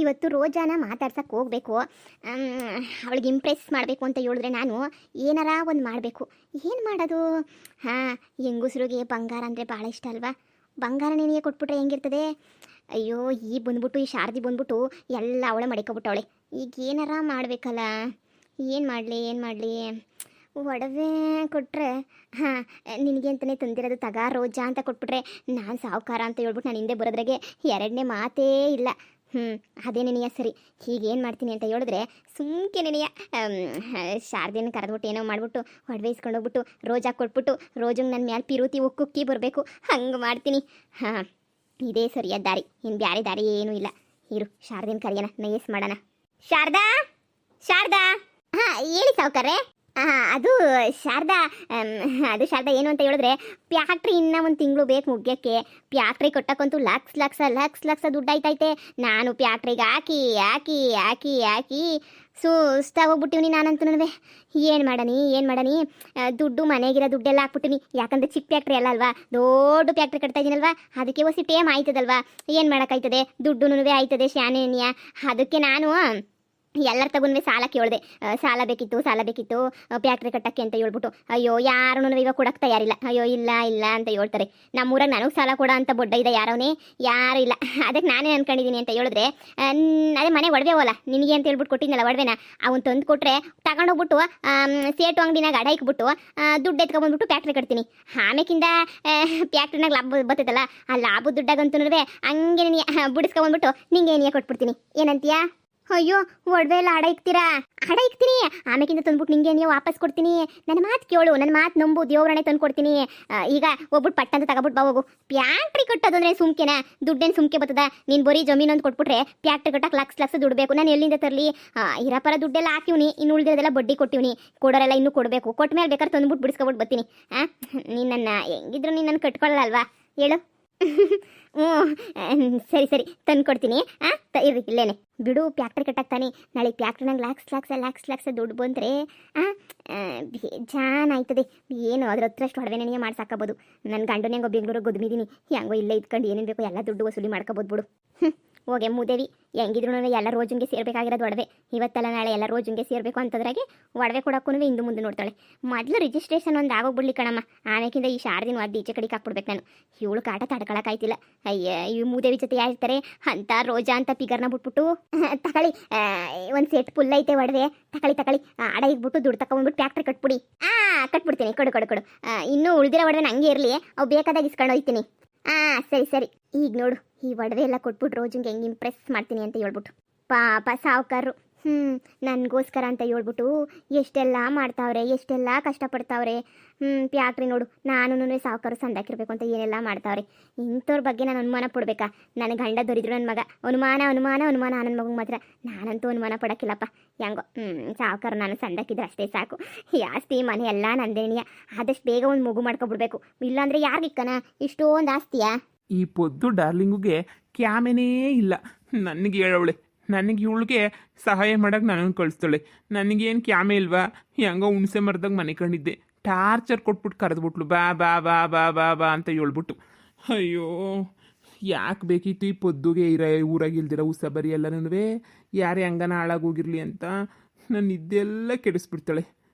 ಇವತ್ತು ರೋಜಾನ ಮಾತಾಡ್ಸಕ್ಕೆ ಹೋಗ್ಬೇಕು. ಅವಳಿಗೆ ಇಂಪ್ರೆಸ್ ಮಾಡಬೇಕು ಅಂತ ಹೇಳಿದ್ರೆ ನಾನು ಏನಾರ ಒಂದು ಮಾಡಬೇಕು. ಏನು ಮಾಡೋದು? ಹಾಂ, ಹೆಂಗಸ್ರಿಗೆ ಬಂಗಾರ ಅಂದರೆ ಭಾಳ ಇಷ್ಟ ಅಲ್ವಾ? ಬಂಗಾರ ನಿನಗೆ ಕೊಟ್ಬಿಟ್ರೆ ಹೆಂಗಿರ್ತದೆ? ಅಯ್ಯೋ, ಈ ಶಾರದಿ ಬಂದ್ಬಿಟ್ಟು ಎಲ್ಲ ಅವಳೆ ಮಡಿಕೊಬಿಟ್ಟವಳೆ. ಈಗ ಏನಾರ ಮಾಡಬೇಕಲ್ಲ. ಏನು ಮಾಡಲಿ? ಒಡವೆ ಕೊಟ್ಟರೆ, ಹಾಂ, ನಿನಗೆ ಅಂತಲೇ ತಂದಿರೋದು ತಗ ರೋಜಾ ಅಂತ ಕೊಟ್ಬಿಟ್ರೆ ನಾನು ಸಾವುಕಾರ ಅಂತ ಹೇಳ್ಬಿಟ್ಟು ನಾನು ಹಿಂದೆ ಬರೋದ್ರಾಗೆ ಎರಡನೇ ಮಾತೇ ಇಲ್ಲ. ಅದೇ ನೆನೆಯ ಸರಿ. ಹೀಗೇನು ಮಾಡ್ತೀನಿ ಅಂತ ಹೇಳಿದ್ರೆ ಸುಮ್ಕೆ ನೆನೆಯ ಶಾರದಿನ ಕರೆದ್ಬಿಟ್ಟು ಏನೋ ಮಾಡಿಬಿಟ್ಟು ಒಡವೆ ಇಸ್ಕೊಂಡೋಗ್ಬಿಟ್ಟು ರೋಜಾ ಕೊಟ್ಬಿಟ್ಟು ರೋಜಂಗೆ ನನ್ನ ಮ್ಯಾಲೆ ಪಿರುತಿ ಉಕ್ಕುಕ್ಕಿ ಬರಬೇಕು, ಹಂಗೆ ಮಾಡ್ತೀನಿ. ಹಾಂ, ಇದೇ ಸರಿಯಾದ ದಾರಿ, ಇನ್ನು ಬೇರೆ ದಾರಿ ಏನೂ ಇಲ್ಲ. ಇರು, ಶಾರದಿನ ಕರೆಯೋಣ, ನಯಸ್ ಮಾಡೋಣ. ಶಾರದಾ, ಶಾರದಾ. ಹಾಂ, ಹೇಳಿ ಸಾವುಕಾರೆ. ಅದು ಶಾರದಾ, ಏನು ಅಂತ ಹೇಳಿದ್ರೆ ಫ್ಯಾಕ್ಟ್ರಿ ಇನ್ನೂ ಒಂದು ತಿಂಗಳು ಬೇಕು ಮುಗ್ಯಕ್ಕೆ. ಫ್ಯಾಕ್ಟ್ರಿ ಕೊಟ್ಟಕ್ಕಂತೂ ಲಕ್ಷ ದುಡ್ಡು ಆಯ್ತೈತೆ. ನಾನು ಫ್ಯಾಕ್ಟ್ರಿಗೆ ಹಾಕಿ ಸುಸ್ತಾಗೋಗ್ಬಿಟ್ಟಿವ್ನಿ ನಾನಂತೂ. ಏನು ಮಾಡನಿ ದುಡ್ಡು ಮನೆಗಿರೋ ದುಡ್ಡೆಲ್ಲ ಹಾಕ್ಬಿಟ್ಟಿನಿ. ಯಾಕಂದರೆ ಚಿಕ್ಕ ಫ್ಯಾಕ್ಟ್ರಿ ಅಲ್ಲ ಅಲ್ವಾ, ದೊಡ್ಡ ಫ್ಯಾಕ್ಟ್ರಿ ಕಟ್ತಾ ಇದೀನಲ್ವಾ, ಅದಕ್ಕೆ ಹೊಸಿ ಟೇಮ್ ಆಯ್ತದಲ್ವಾ. ಏನು ಮಾಡೋಕ್ಕಾಯ್ತದೆ, ದುಡ್ಡು ಆಯ್ತದೆ ಶಾನೆನಿಯ. ಅದಕ್ಕೆ ನಾನು ಎಲ್ಲರ ತಗೊಂಡ್ರೆ ಸಾಲ ಕೇಳಿದೆ. ಸಾಲ ಬೇಕಿತ್ತು ಫ್ಯಾಕ್ಟ್ರಿ ಕಟ್ಟಕ್ಕೆ ಅಂತ ಹೇಳ್ಬಿಟ್ಟು. ಅಯ್ಯೋ, ಯಾರೂ ಇವಾಗ ಕೊಡಕ್ಕೆ ತಯಾರಿಲ್ಲ. ಅಯ್ಯೋ, ಇಲ್ಲ ಅಂತ ಹೇಳ್ತಾರೆ. ನಮ್ಮೂರಾಗ ನನಗೆ ಸಾಲ ಕೊಡೋ ಅಂತ ಬೊಡ್ಡ ಇದೆ ಯಾರವನೇ, ಯಾರು ಇಲ್ಲ. ಅದಕ್ಕೆ ನಾನೇ ಅನ್ಕೊಂಡಿದ್ದೀನಿ ಅಂತ ಹೇಳಿದ್ರೆ, ಅದೇ ಮನೆ ಒಡವೆ ಹೋಲ್ಲ ನಿನಗೆ ಅಂತ ಹೇಳ್ಬಿಟ್ಟು ಕೊಟ್ಟಿದ್ನಲ್ಲ ಒಡವೆನ, ಅವನು ತಂದು ಕೊಟ್ಟರೆ ತಗೊಂಡೋಗ್ಬಿಟ್ಟು ಸೇಟು ಅಂಗಡಿನಾಗ ಅಡ ಇಕ್ಬಿಟ್ಟು ದುಡ್ಡು ಎತ್ಕೊಂಡ್ಬಂದ್ಬಿಟ್ಟು ಫ್ಯಾಕ್ಟ್ರಿ ಕಟ್ತೀನಿ. ಆಮೇಕಿಂದ ಫ್ಯಾಕ್ಟ್ರಿನಾಗ ಲಾಭ ಬರ್ತೈತಲ್ಲ, ಆ ಲಾಭದ ದುಡ್ಡಾಗಂತೂ ಹಂಗೆ ಬಿಡಿಸ್ಕೊಂಡ್ಬಂದ್ಬಿಟ್ಟು ನಿಂಗೆ ಏನಿಯ ಕೊಟ್ಬಿಡ್ತೀನಿ. ಏನಂತೀಯಾ? ಅಯ್ಯೋ, ಒಡವೆ ಎಲ್ಲ ಅಡ ಇಕ್ತೀನಿ. ಆಮೇಕಿಂದ ತಂದ್ಬಿಟ್ಟು ನಿಂಗೆ ನೀವು ವಾಪಸ್ ಕೊಡ್ತೀನಿ. ನನ್ನ ಮಾತು ಕೇಳು, ನನ್ನ ಮಾತು ನಂಬು, ದೇವ್ರಣೆ ತಂದು ಕೊಡ್ತೀನಿ. ಈಗ ಒಬ್ಬಟ್ಟು ಪಟ್ಟ ಅಂತ ತಗೊಬಿಟ್ಟು ಬಾ ಹೋಗು. ಫ್ಯಾಕ್ಟ್ರಿ ಕಟ್ಟೋದಂದ್ರೆ ಸುಮ್ಕೆನಾ? ದುಡ್ಡೇನು ಸುಮ್ಕೆ ಬರ್ತದ? ನೀನು ಬರೀ ಜಮೀನು ಅಂತ ಕೊಟ್ಬಿಟ್ರೆ ಫ್ಯಾಕ್ಟ್ರಿ ಕಟ್ಟಕ್ಕೆ ಲಕ್ಷ ದುಡ್ಡು ಬೇಕು. ನಾನು ಎಲ್ಲಿಂದ ತರಲಿ? ಇರಪರ ದುಡ್ಡೆಲ್ಲ ಹಾಕಿವ್ನಿ, ಇನ್ನು ಉಳಿದಿರೋದೆಲ್ಲ ಬಡ್ಡಿ ಕೊಟ್ಟಿವ್ನಿ. ಕೊಡೋರೆಲ್ಲ ಇನ್ನೂ ಕೊಡಬೇಕು. ಕೊಟ್ಟ ಮೇಲೆ ಬೇಕಾದ್ರೆ ತಂದ್ಬಿಟ್ಟು ಬಿಡಿಸ್ಕೊಬಿಟ್ಟು ಬರ್ತೀನಿ. ನೀನು ನನ್ನ ಹೆಂಗಿದ್ರು ನೀನು ನನ್ನ ಕಟ್ಕೊಳ್ಳಲ್ಲ ಅಲ್ವಾ ಹೇಳು? ಸರಿ ತಂದು ಕೊಡ್ತೀನಿ. ಇರ್ರಿ ಇಲ್ಲೇನೆ ಬಿಡು. ಫ್ಯಾಕ್ಟ್ರಿ ಕಟ್ಟಾಕ್ತಾನೆ ನಾಳೆ ಫ್ಯಾಕ್ಟ್ರಿನಾಗ ಲಕ್ಷ ದುಡ್ಡು ಬಂದರೆ ಬೇಜಾನ್ ಆಯ್ತದೆ. ಏನು ಅದ್ರ ಹತ್ರಷ್ಟು ಒಡವೆ ನನಗೆ ಮಾಡ್ಸಾಕಬೋದು. ನನ್ನ ಗಂಡನ ಹೆಂಗೋ ಬೆಂಗಳೂರಿಗೆ ಗೊದ್ಮಿದ್ದೀನಿ, ಹೆಂಗೋ ಇಲ್ಲೇ ಇದ್ಕೊಂಡು ಏನೇನು ಬೇಕೋ ಎಲ್ಲ ದುಡ್ಡು ವಸೂಲಿ ಮಾಡ್ಕೋಬೋದು ಬಿಡು. ಹೋಗೆ ಮೂದೇವಿ, ಹೆಂಗಿದ್ರು ಎಲ್ಲ ರೋಜಂಗೆ ಸೇರ್ಬೇಕಾಗಿರೋದು ಒಡವೆ. ಇವತ್ತೆಲ್ಲ ನಾಳೆ ಎಲ್ಲ ರೋಜಂಗೆ ಸೇರಬೇಕು ಅಂತದ್ರಾಗೆ ಒಡವೆ ಕೊಡೋಕ್ಕೂ ಹಿಂದೆ ಮುಂದೆ ನೋಡ್ತಾಳೆ. ಮೊದಲು ರಿಜಿಸ್ಟ್ರೇಷನ್ ಒಂದು ಆಗೋಗ್ಬಿಡ್ಲಿ ಕಣಮ್ಮ. ಆಮೇಕಿಂದ ಈ ಶಾರದಿನ ಅದು ಈಚೆ ಕಡೆಗೆ ಹಾಕ್ಬಿಡ್ಬೇಕು ನಾನು. ಇವಳು ಕಾಟ ತಡ್ಕೊಳಕ್ಕಾಯ್ತಿಲ್ಲ. ಅಯ್ಯ, ಈ ಮೂದೇವಿ ಜೊತೆ ಯಾರಿರ್ತಾರೆ ಅಂತ ರೋಜಾ ಅಂತ ಪಿಗರ್ನ ಬಿಟ್ಬಿಟ್ಟು ತಗೊಳ್ಳಿ, ಒಂದು ಸೆಟ್ ಫುಲ್ ಐತೆ ಒಡವೆ, ತಗೊಳ್ಳಿ ಅಡ ಇಟ್ಬಿಟ್ಟು ದುಡ್ಡು ತಗೊಂಡ್ಬಿಟ್ಟು ಫ್ಯಾಕ್ಟ್ರಿ ಕಟ್ಬಿಡಿ. ಕಟ್ಬಿಡ್ತೀನಿ. ಕೊಡು. ಇನ್ನೂ ಉಳಿದಿರೋ ಒಡವೆ ಹಂಗೆ ಇರಲಿ, ಅವು ಬೇಕಾದಾಗ ಇಸ್ಕೊಂಡು ಹೋಗ್ತೀನಿ. ಸರಿ. ಈಗ ನೋಡು, ಈ ಒಡವೆ ಎಲ್ಲ ಕೊಟ್ಬಿಟ್ಟು ರೋಜಂಗೆ ಹೆಂಗೆ ಇಂಪ್ರೆಸ್ ಮಾಡ್ತೀನಿ ಅಂತ ಹೇಳ್ಬಿಟ್ಟು. ಪಾಪ ಸಾವುಕಾರರು ನನಗೋಸ್ಕರ ಅಂತ ಹೇಳ್ಬಿಟ್ಟು ಎಷ್ಟೆಲ್ಲ ಮಾಡ್ತಾವ್ರೆ, ಎಷ್ಟೆಲ್ಲ ಕಷ್ಟಪಡ್ತಾವ್ರೆ. ಫ್ಯಾಕ್ಟ್ರಿ ನೋಡು, ನಾನು ಸಾವುಕಾರು ಸಂದಾಕಿರ್ಬೇಕು ಅಂತ ಏನೆಲ್ಲ ಮಾಡ್ತಾವ್ರೆ. ಇಂಥವ್ರ ಬಗ್ಗೆ ನಾನು ಅನುಮಾನ ಪಡ್ಬೇಕಾ? ನನ್ನ ಗಂಡ ದೊರಿದ್ರು ನನ್ನ ಮಗ. ಅನುಮಾನ ನನ್ನ ಮಗಂಗೆ ಮಾತ್ರ. ನಾನಂತೂ ಅನುಮಾನ ಪಡೋಕ್ಕಿಲ್ಲಪ್ಪ. ಹೆಂಗೋ ಸಾವುಕಾರ ನಾನು ಸಂದಾಕಿದ್ರೆ ಅಷ್ಟೇ ಸಾಕು. ಆಸ್ತಿ ಮನೆ ಎಲ್ಲ ನಂದೇನಿಯ. ಆದಷ್ಟು ಬೇಗ ಒಂದು ಮಗು ಮಾಡ್ಕೊಬಿಡ್ಬೇಕು. ಇಲ್ಲಾಂದ್ರೆ ಯಾರಿಕ್ಕನ ಇಷ್ಟೊಂದು ಆಸ್ತಿಯಾ? ಈ ಪೊದ್ದು ಡಾರ್ಲಿಂಗುಗೆ ಕ್ಯಾಮೆನೇ ಇಲ್ಲ. ನನಗೆ ಹೇಳವಳೆ, ನನಗೆ ಇವಳಿಗೆ ಸಹಾಯ ಮಾಡೋಕೆ ನನ್ನನ್ನು ಕಳಿಸ್ತಾಳೆ. ನನಗೇನು ಕ್ಯಾಮೆ ಇಲ್ವಾ? ಹೆಂಗೋ ಹುಣಸೆ ಮರದಾಗ ಮನೆ ಕಂಡಿದ್ದೆ, ಟಾರ್ಚರ್ ಕೊಟ್ಬಿಟ್ಟು ಕರೆದ್ಬಿಟ್ಲು. ಬಾ ಅಂತ ಹೇಳ್ಬಿಟ್ಟು. ಅಯ್ಯೋ, ಯಾಕೆ ಬೇಕಿತ್ತು ಈ ಪೊದ್ದುಗೆ ಊರಾಗಿಲ್ದಿರ ಉಸಬರಿ ಎಲ್ಲನೂ ಯಾರೇ ಹಂಗನ ಹಾಳಾಗೋಗಿರಲಿ ಅಂತ ನನ್ನ ನಿದ್ದೆಲ್ಲ ಕೆಡಿಸ್ಬಿಡ್ತಾಳೆ.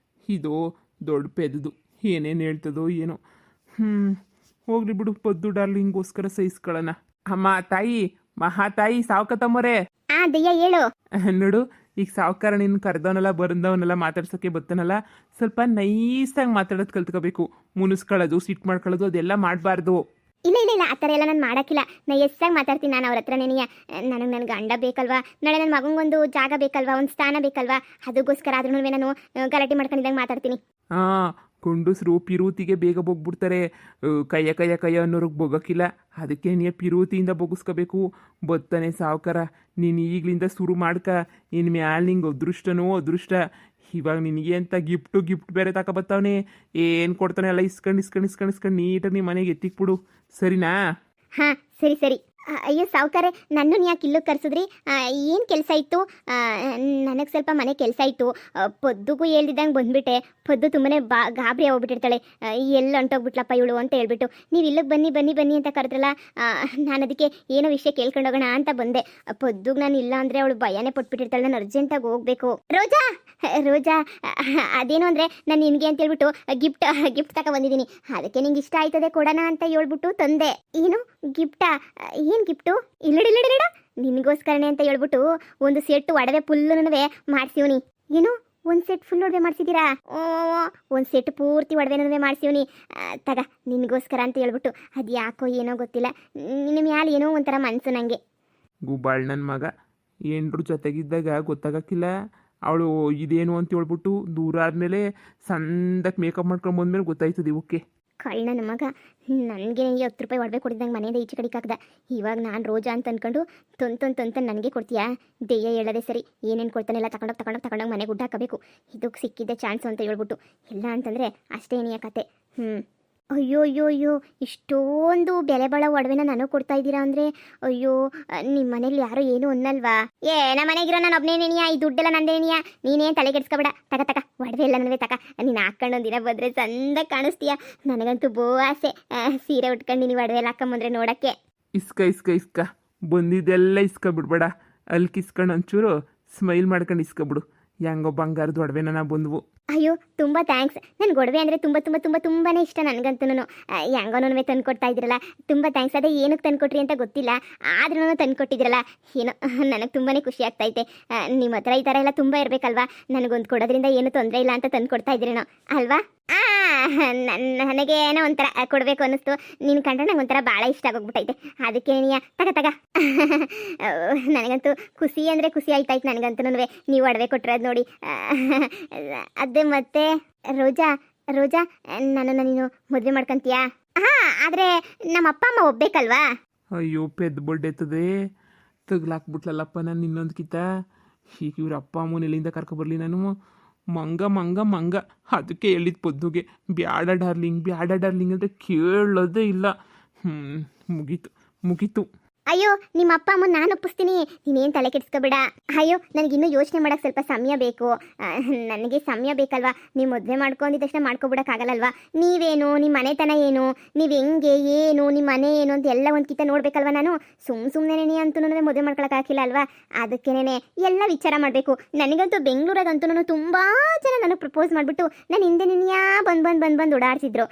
ಇದು ದೊಡ್ಡ ಪೆದ್ದು ಏನೇನು ಹೇಳ್ತದೋ ಏನೋ. ಹೋಗ್ಲಿ ಬಿಡು, ಪೊದ್ದು ಡಾರ್ಲಿಂಗೋಸ್ಕರ ಸಹಿಸ್ಕೊಳ್ಳೋಣ. ಅಮ್ಮ ತಾಯಿ, ಮಹಾತಾಯಿ, ಸಾವುಕತಮ್ಮರೇ. ದಯ್ಯ ಹೇಳು. ನೋಡು, ಈಗ ಸಾವುಕಾರ ನಿನ್ನ ಕರೆದವನೆಲ್ಲ ಬಂದವನ್ನೆಲ್ಲ ಮಾತಾಡ್ಸೋಕ್ಕೆ ಬರ್ತಾನಲ್ಲ, ಸ್ವಲ್ಪ ನೈಸಾಗಿ ಮಾತಾಡೋದು ಕಲ್ತ್ಕೋಬೇಕು. ಮುನಿಸ್ಕೊಳ್ಳೋದು, ಸಿಟ್ಟು ಮಾಡ್ಕೊಳ್ಳೋದು ಅದೆಲ್ಲ ಮಾಡಬಾರ್ದು. ಇಲ್ಲ ಆ ಥರ ಎಲ್ಲ ನಾನು ಮಾಡೋಕ್ಕಿಲ್ಲ. ನಾನು ಎಷ್ಟಾಗಿ ಮಾತಾಡ್ತೀನಿ ನಾನು ಅವ್ರ ಹತ್ರ. ನನ್ನ ಗಂಡ ಬೇಕಲ್ವಾ, ನಾಳೆ ನನ್ನ ಮಗಂಗೊಂದು ಜಾಗ ಬೇಕಲ್ವಾ, ಒಂದು ಸ್ಥಾನ ಬೇಕಲ್ವಾ, ಅದಕ್ಕೋಸ್ಕರ ಆದ್ರೂ ನಾನು ಗಲಾಟೆ ಮಾಡ್ಕೊಂಡಿದ್ದಂಗೆ ಮಾತಾಡ್ತೀನಿ. ಗಂಡಸರು ಪಿರೂತಿಗೆ ಬೇಗ ಬೊಗ್ಬಿಡ್ತಾರೆ. ಕಯ್ಯ ಅನ್ನೋರಿಗೆ ಬೊಗಕ್ಕಿಲ್ಲ. ಅದಕ್ಕೆ ನೀ ಪಿರೂತಿಯಿಂದ ಬೊಗಿಸ್ಕೋಬೇಕು. ಬತ್ತಾನೆ ಸಾವುಕಾರ, ನೀನು ಈಗಲಿಂದ ಶುರು ಮಾಡ್ಕ. ಇನ್ನು ಮ್ಯಾಲೆ ನಿಂಗೆ ಅದೃಷ್ಟ. ಇವಾಗ ನಿನಗೆ ಅಂತ ಗಿಫ್ಟ್ ಬೇರೆ ತಗೊಬತ್ತವನೆ. ಏನು ಕೊಡ್ತಾನೆ ಎಲ್ಲ ಇಸ್ಕೊಂಡು ನೀಟಾಗಿ ನಿಮ್ಮ ಮನೆಗೆ ಎತ್ತಿಕ್ಬಿಡು, ಸರಿನಾ? ಸರಿ. ಅಯ್ಯೋ ಸಾವುಕಾರೆ, ನನ್ನನ್ನು ಯಾಕೆ ಇಲ್ಲಿಗೆ ಕರೆಸಿದ್ರಿ? ಏನು ಕೆಲಸ ಇತ್ತು? ನನಗೆ ಸ್ವಲ್ಪ ಮನೆ ಕೆಲಸ ಇತ್ತು. ಪೊದ್ದುಗೂ ಹೇಳ್ದಿದ್ದಂಗೆ ಬಂದುಬಿಟ್ಟೆ. ಪೊದ್ದು ತುಂಬನೇ ಗಾಬರಿ ಹೋಗ್ಬಿಟ್ಟಿರ್ತಾಳೆ. ಎಲ್ಲಿ ಹೊಂಟೋಗ್ಬಿಟ್ಲಪ್ಪ ಇವಳು ಅಂತ ಹೇಳ್ಬಿಟ್ಟು ನೀವು ಇಲ್ಲಿಗೆ ಬನ್ನಿ ಬನ್ನಿ ಬನ್ನಿ ಅಂತ ಕರೆದ್ರಲ್ಲ. ನಾನು ಅದಕ್ಕೆ ಏನೋ ವಿಷಯ ಕೇಳ್ಕೊಂಡೋಗೋಣ ಅಂತ ಬಂದೆ. ಪೊದ್ದುಗೆ ನಾನು ಇಲ್ಲ ಅಂದರೆ ಅವಳು ಭಯನೇ ಪಟ್ಬಿಟ್ಟಿರ್ತಾಳೆ. ನಾನು ಅರ್ಜೆಂಟಾಗಿ ಹೋಗಬೇಕು. ರೋಜಾ ರೋಜಾ, ಅದೇನು ಅಂದರೆ ನಾನು ನಿನಗೆ ಅಂತ ಹೇಳ್ಬಿಟ್ಟು ಗಿಫ್ಟ್ ತಗೊ ಬಂದಿದ್ದೀನಿ. ಅದಕ್ಕೆ ನಿಂಗೆ ಇಷ್ಟ ಆಯ್ತದೆ ಕೊಡೋಣ ಅಂತ ಹೇಳ್ಬಿಟ್ಟು ತಂದೆ. ಏನು ಗಿಫ್ಟಾ? ಏನು ಗಿಫ್ಟು? ಇಲ್ಲಡಿಲ್ಲಡಿಡ, ನಿನಗೋಸ್ಕರನೇ ಅಂತ ಹೇಳ್ಬಿಟ್ಟು ಒಂದು ಸೆಟ್ ಒಡವೆ ಫುಲ್ಲೂ ಮಾಡಿಸಿವ್ನಿ. ಏನು ಒಂದು ಸೆಟ್ ಫುಲ್ ಒಡವೆ ಮಾಡಿಸಿದ್ದೀರಾ? ಓ, ಒಂದು ಸೆಟ್ ಪೂರ್ತಿ ಒಡವೆನೂ ಮಾಡಿಸಿವ್ನಿ. ತಗ, ನಿನಗೋಸ್ಕರ ಅಂತ ಹೇಳ್ಬಿಟ್ಟು. ಅದು ಯಾಕೋ ಏನೋ ಗೊತ್ತಿಲ್ಲ, ನಿನ್ನ ಮ್ಯಾಲೆ ಏನೋ ಒಂಥರ ಮನಸ್ಸು ನನಗೆ. ಗುಬ್ಬಾಳ್ ನನ್ನ ಮಗ ಏನ್ರ ಜೊತೆಗಿದ್ದಾಗ ಗೊತ್ತಾಗಕ್ಕಿಲ್ಲ. ಅವಳು ಇದೇನು ಅಂತ ಹೇಳ್ಬಿಟ್ಟು ದೂರ ಆದಮೇಲೆ ಸಂದಕ್ಕೆ ಮೇಕಪ್ ಮಾಡ್ಕೊಂಡು ಬಂದ್ಮೇಲೆ ಗೊತ್ತಾಯ್ತದೆ ಇವಕ್ಕೆ. ಕಳ್ಳ ನನ್ನ ಮಗ ನನಗೆ 10 ರೂಪಾಯಿ ಒಡವೆ ಕೊಡಿದ್ದಂಗೆ ಮನೆಯಿಂದ ಈಚೆ ಕಡೆಗೆ ಹಾಕ್ದ. ಇವಾಗ ನಾನು ರೋಜಾ ಅಂತ ಅಂದ್ಕೊಂಡು ತೊಂತ ನನಗೆ ಕೊಡ್ತೀಯಾ? ದೆಯ್ಯ ಹೇಳದೆ ಸರಿ, ಏನೇನು ಕೊಡ್ತಾನೆಲ್ಲ ತಗೊಂಡೋಗಿ ಮನೆಗೆ ಗುಡ್ಡ ಹಾಕಬೇಕು. ಇದಕ್ಕೆ ಸಿಕ್ಕಿದ್ದೆ ಚಾನ್ಸು ಅಂತ ಹೇಳ್ಬಿಟ್ಟು. ಇಲ್ಲ ಅಂತಂದರೆ ಅಷ್ಟೇ ಏನಿಯ ಕತೆ. ಅಯ್ಯೋ ಅಯ್ಯೋ ಅಯ್ಯೋ, ಇಷ್ಟೊಂದು ಬೆಲೆ ಬಾಳೋ ಒಡವೆನ ನನಗೆ ಕೊಡ್ತಾ ಇದ್ದೀರಾ ಅಂದರೆ, ಅಯ್ಯೋ ನಿಮ್ಮ ಮನೇಲಿ ಯಾರೋ ಏನು ಅನ್ನಲ್ವಾ? ನಮ್ಮ ಮನೆಗಿರೋ ನಾನು ಒಬ್ಬನೇನೇನಿಯಾ? ಈ ದುಡ್ಡೆಲ್ಲ ನಂದೇನಿಯಾ? ನೀನೇನು ತಲೆ ಕೆಡಿಸ್ಕೊಬೇಡ. ತಗ ಒಡವೆ ಎಲ್ಲ ನನಗೆ ತಗ. ನೀನು ಹಾಕ್ಕೊಂಡೊಂದಿನ ಬಂದರೆ ಚಂದ ಕಾಣಿಸ್ತೀಯ. ನನಗಂತೂ ಬೋ ಆಸೆ ಸೀರೆ ಉಟ್ಕೊಂಡು ನೀವು ಒಡವೆ ಎಲ್ಲ ಹಾಕೊಂಬಂದ್ರೆ ನೋಡೋಕ್ಕೆ. ಇಸ್ಕ ಬಂದಿದ್ದೆಲ್ಲ ಇಸ್ಕ ಬಿಡ್ಬೇಡ. ಅಲ್ಲಿ ಕಿಸ್ಕೊಂಡು ಒಂಚೂರು ಸ್ಮೈಲ್ ಮಾಡ್ಕೊಂಡು ಇಸ್ಕೊಬಿಡು. ಹೆಂಗೋ ಬಂಗಾರದ ಒಡವೆನ ಬಂದ್ವು. ಅಯ್ಯೋ ತುಂಬ ಥ್ಯಾಂಕ್ಸ್. ನನಗೆ ಒಡವೆ ಅಂದರೆ ತುಂಬಾ ಇಷ್ಟ ನನಗಂತೂ. ಹೆಂಗೋನೂ ತಂದುಕೊಡ್ತಾ ಇದ್ರಲ್ಲ, ತುಂಬ ಥ್ಯಾಂಕ್ಸ್. ಅದೇ ಏನಕ್ಕೆ ತಂದುಕೊಟ್ರಿ ಅಂತ ಗೊತ್ತಿಲ್ಲ, ಆದ್ರೂ ತಂದುಕೊಟ್ಟಿದ್ರಲ್ಲ, ಏನೋ ನನಗೆ ತುಂಬಾ ಖುಷಿ ಆಗ್ತೈತೆ. ನಿಮ್ಮ ಹತ್ರ ಈ ಥರ ಎಲ್ಲ ತುಂಬ ಇರಬೇಕಲ್ವಾ? ನನಗೊಂದು ಕೊಡೋದ್ರಿಂದ ಏನು ತೊಂದರೆ ಇಲ್ಲ ಅಂತ ತಂದು ಕೊಡ್ತಾ ಇದ್ರೇನೋ ಅಲ್ವಾ? ನನಗೆ ಏನೋ ಒಂಥರ ಕೊಡಬೇಕು ಅನ್ನಿಸ್ತು. ನೀನು ಕಂಡ್ರೆ ನಂಗೆ ಒಂಥರ ಭಾಳ ಇಷ್ಟ ಆಗೋಗ್ಬಿಟ್ಟೈತೆ. ಅದಕ್ಕೆ ನೀಯ ತಗ ನನಗಂತೂ ಖುಷಿ ಅಂದರೆ ಖುಷಿ ಆಯ್ತಾಯ್ತು ನನಗಂತೂ. ನೀವು ಒಡವೆ ಕೊಟ್ಟಿರೋದು ನೋಡಿ. ಅದು ಮತ್ತೆ ರೋಜಾ ನನ್ನನ್ನು ನೀನು ಮದುವೆ ಮಾಡ್ಕೊಂತೀಯಾ? ಆದರೆ ನಮ್ಮ ಅಪ್ಪ ಅಮ್ಮ ಒಬ್ಬೇಕಲ್ವಾ? ಅಯ್ಯೋ ಪೆದ್ದು ಬೊಡ್ಡೆತ್ತದೆ ತಗ್ಲಾಕ್ಬಿಟ್ಲಲ್ಲಪ್ಪ ನಾನು ಇನ್ನೊಂದು ಕಿತ್ತ. ಈಗ ಇವ್ರ ಅಪ್ಪ ಅಮ್ಮನ ಎಲ್ಲಿಂದ ಕರ್ಕೊಬರ್ಲಿ ನಾನು? ಮಂಗ ಅದಕ್ಕೆ ಹೇಳಿದ ಪೊದ್ದುಗೆ ಬ್ಯಾಡ ಡಾರ್ಲಿಂಗ್ ಅಂದರೆ ಕೇಳೋದೇ ಇಲ್ಲ. ಮುಗೀತು. ಅಯ್ಯೋ ನಿಮ್ಮ ಅಪ್ಪ ಅಮ್ಮ ನಾನು ಒಪ್ಪಿಸ್ತೀನಿ, ನೀನೇನು ತಲೆ ಕೆಡಿಸ್ಕೋಬೇಡ. ಅಯ್ಯೋ ನನಗಿನ್ನೂ ಯೋಚನೆ ಮಾಡೋಕ್ಕೆ ಸ್ವಲ್ಪ ಸಮಯ ಬೇಕು. ನನಗೆ ಸಮಯ ಬೇಕಲ್ವಾ? ನೀವು ಮದುವೆ ಮಾಡ್ಕೊಂಡಿದ್ದ ತಕ್ಷಣ ಮಾಡ್ಕೊಬಿಡೋಕ್ಕಾಗಲ್ಲಲ್ವಾ? ನೀವೇನು, ನಿಮ್ಮ ಮನೆತನ ಏನು, ನೀವು ಹೆಂಗೆ ಏನು, ನಿಮ್ಮ ಮನೆ ಏನು ಅಂತ ಎಲ್ಲ ಒಂದು ಕಿತ್ತ ನೋಡಬೇಕಲ್ವ? ನಾನು ಸುಮ್ಮನೆ ಅಂತೂ ಮದುವೆ ಮಾಡ್ಕೊಳಕ್ಕಾಗಿಲ್ಲ ಅಲ್ವಾ? ಅದಕ್ಕೇನೆ ಎಲ್ಲ ವಿಚಾರ ಮಾಡಬೇಕು. ನನಗಂತೂ ಬೆಂಗಳೂರಾಗಂತೂ ತುಂಬ ಜನ ನನಗೆ ಪ್ರಪೋಸ್ ಮಾಡಿಬಿಟ್ಟು ನಾನು ಹಿಂದೆ ನಿನ್ಯಾ ಬಂದು ಓಡಾಡ್ಸಿದ್ರು.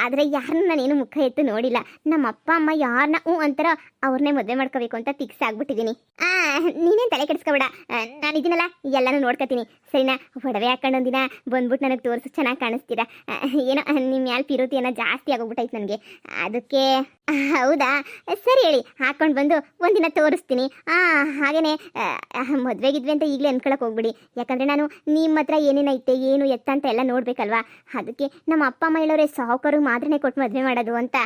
ಆದರೆ ಯಾರನ್ನ ನಾನೇನು ಮುಖ ಎತ್ತು ನೋಡಿಲ್ಲ. ನಮ್ಮ ಅಪ್ಪ ಅಮ್ಮ ಯಾರನ್ನ ಅಂತಾರ ಅವ್ರನ್ನೇ ಮದುವೆ ಮಾಡ್ಕೋಬೇಕು ಅಂತ ಫಿಕ್ಸ್ ಆಗ್ಬಿಟ್ಟಿದ್ದೀನಿ. ನೀನೇನು ತಲೆ ಕೆಡಿಸ್ಕೊಬೇಡ, ನಾನು ಇದೀನಲ್ಲ ಎಲ್ಲನೂ ನೋಡ್ಕೊತೀನಿ ಸರಿನಾ? ಒಡವೆ ಹಾಕೊಂಡೊಂದಿನ ಬಂದ್ಬಿಟ್ಟು ನನಗೆ ತೋರಿಸು, ಚೆನ್ನಾಗಿ ಕಾಣಿಸ್ತೀರಾ. ಏನೋ ನಿಮ್ಮ ಮ್ಯಾಲೆ ಪಿರೋತಿ ಏನೋ ಜಾಸ್ತಿ ಆಗೋಗ್ಬಿಟ್ಟೈತೆ ನನಗೆ. ಅದಕ್ಕೆ ಹೌದಾ ಸರಿ ಹೇಳಿ, ಹಾಕ್ಕೊಂಡು ಬಂದು ಒಂದಿನ ತೋರಿಸ್ತೀನಿ. ಹಾಗೇನೆ ಮದುವೆಗಿದ್ವಿ ಅಂತ ಈಗಲೇ ಅನ್ಕೊಳಕ್ಕೆ ಹೋಗ್ಬಿಡಿ. ಯಾಕಂದರೆ ನಾನು ನಿಮ್ಮ ಹತ್ರ ಏನೇನೈತೆ ಏನು ಎತ್ತ ಅಂತ ಎಲ್ಲ ನೋಡ್ಬೇಕಲ್ವಾ? ಅದಕ್ಕೆ ನಮ್ಮ ಅಪ್ಪ ಅಮ್ಮ ಹೇಳೋರೆ ಸಾಹುಕಾರಿಗೆ ಮಾತ್ರನೇ ಕೊಟ್ಟು ಮದುವೆ ಮಾಡೋದು ಅಂತ.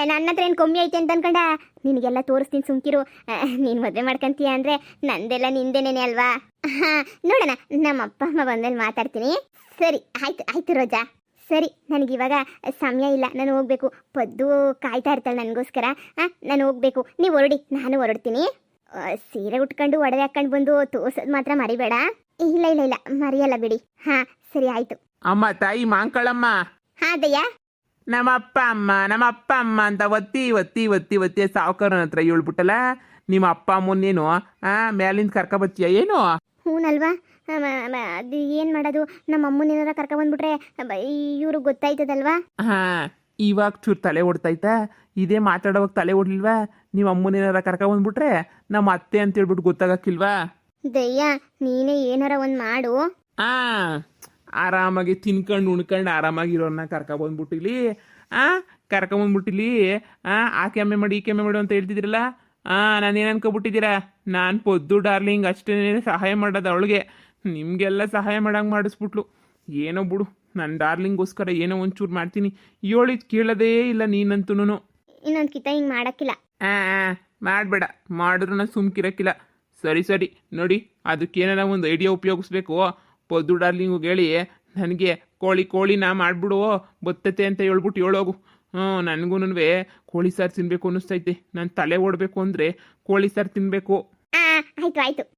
ನನ್ನ ಹತ್ರ ಏನು ಕಮ್ಮಿ ಐತೆ ಅಂತ ಅನ್ಕೊಂಡ? ನಿನಗೆಲ್ಲ ತೋರಿಸ್ತೀನಿ ಸುಮ್ಕಿರು. ನೀನು ಮದುವೆ ಮಾಡ್ಕೊಂತೀಯ ಅಂದರೆ ನಂದೆಲ್ಲ ನಿಂದೇನೇನೆ ಅಲ್ವಾ? ನೋಡೋಣ, ನಮ್ಮ ಅಪ್ಪ ಅಮ್ಮ ಬಂದಲ್ಲಿ ಮಾತಾಡ್ತೀನಿ. ಸರಿ ಆಯ್ತು ರೋಜಾ. ಸರಿ, ನನಗಿವಾಗ ಸಮಯ ಇಲ್ಲ, ನಾನು ಹೋಗಬೇಕು. ಪದ್ದು ಕಾಯ್ತಾ ಇರ್ತಾಳೆ ನನಗೋಸ್ಕರ. ನಾನು ಹೋಗಬೇಕು, ನೀವು ಹೊರಡಿ, ನಾನು ಹೊರಡ್ತೀನಿ. ಸೀರೆ ಉಟ್ಕೊಂಡು ಒಡವೆ ಹಾಕ್ಕೊಂಡು ಬಂದು ತೋರ್ಸೋದು ಮಾತ್ರ ಮರಿಬೇಡ. ಇಲ್ಲ ಮರೆಯಲ್ಲ ಬಿಡಿ. ಸರಿ ಆಯಿತು. ಅಮ್ಮ ತಾಯಿ ಮಾಂಕಳಮ್ಮ. ದಯ್ಯ. ನಮ್ಮ ಅಪ್ಪ ಅಮ್ಮ ಅಂತ ಒತ್ತಿ ಸಾವುಕಾರನ ಹತ್ರ ಹೇಳ್ಬಿಟ್ಟಲ್ಲ. ನಿಮ್ಮ ಅಪ್ಪ ಅಮ್ಮನ್ನೇನು ಮೇಲಿಂದ ಕರ್ಕೊಬತ್ತೀಯ ಏನು? ಹೂನಲ್ವಾ? ಅದು ಏನು ಮಾಡೋದು? ನಮ್ಮ ಅಮ್ಮನೇನಾರ ಕರ್ಕೊಬಂದ್ಬಿಟ್ರೆ ಇವ್ರಿಗೆ ಗೊತ್ತಾಯ್ತದಲ್ವಾ? ಇವಾಗ ಚೂರು ತಲೆ ಓಡ್ತಾಯ್ತಾ? ಇದೇ ಮಾತಾಡೋವಾಗ ತಲೆ ಓಡ್ಲಿಲ್ವಾ? ನಿಮ್ಮ ಅಮ್ಮನೇನಾರ ಕರ್ಕೊಬಂದ್ಬಿಟ್ರೆ ನಮ್ಮ ಅತ್ತೆ ಅಂತ ಹೇಳ್ಬಿಟ್ಟು ಗೊತ್ತಾಗಕ್ಕಿಲ್ವಾ? ದಯ್ಯ, ನೀನೇ ಏನಾರ ಒಂದು ಮಾಡು. ಆರಾಮಾಗಿ ತಿನ್ಕೊಂಡು ಉಣ್ಕೊಂಡು ಆರಾಮಾಗಿರೋನ್ನ ಕರ್ಕೊಬಂದ್ಬಿಟ್ಟಿಲಿ. ಆ ಕೆಮ್ಮೆ ಮಾಡಿ ಈ ಕೆಮ್ಮೆ ಮಾಡು ಅಂತ ಹೇಳ್ತಿದ್ದೀರಲ್ಲ. ನಾನೇನು ಅನ್ಕೊಬಿಟ್ಟಿದ್ದೀರಾ? ನಾನು ಪೊದ್ದು ಡಾರ್ಲಿಂಗ್ ಅಷ್ಟೇ ಸಹಾಯ ಮಾಡೋದು ಅವಳಿಗೆ. ನಿಮಗೆಲ್ಲ ಸಹಾಯ ಮಾಡಂಗೆ ಮಾಡಿಸ್ಬಿಟ್ಲು. ಏನೋ ಬಿಡು, ನನ್ನ ಡಾರ್ಲಿಂಗೋಸ್ಕರ ಏನೋ ಒಂಚೂರು ಮಾಡ್ತೀನಿ. ಹೇಳಿದ್ ಕೇಳೋದೇ ಇಲ್ಲ ನೀನಂತೂ. ಇನ್ನೊಂದು ಕಿತ್ತ ಹಿಂಗೆ ಮಾಡೋಕ್ಕಿಲ್ಲ. ಮಾಡಬೇಡ, ಮಾಡಿದ್ರು ನಾನು ಸುಮ್ಕಿರಕ್ಕಿಲ್ಲ. ಸರಿ ನೋಡಿ, ಅದಕ್ಕೇನಾರ ಒಂದು ಐಡಿಯಾ ಉಪಯೋಗಿಸ್ಬೇಕು. ಪೊದ್ದು ಡಾರ್ಲಿಂಗು ಹೇಳಿ ನನಗೆ ಕೋಳಿನ ಮಾಡಿಬಿಡು ಬತ್ತತೆ ಅಂತ ಹೇಳ್ಬಿಟ್ಟು ಹೇಳೋಗು. ನನಗೂ ಕೋಳಿ ಸಾರು ತಿನ್ಬೇಕು ಅನ್ನಿಸ್ತೈತೆ. ನಾನು ತಲೆ ಓಡಬೇಕು ಅಂದರೆ ಕೋಳಿ ಸಾರು ತಿನ್ನಬೇಕು. ಆಯ್ತು ಆಯ್ತು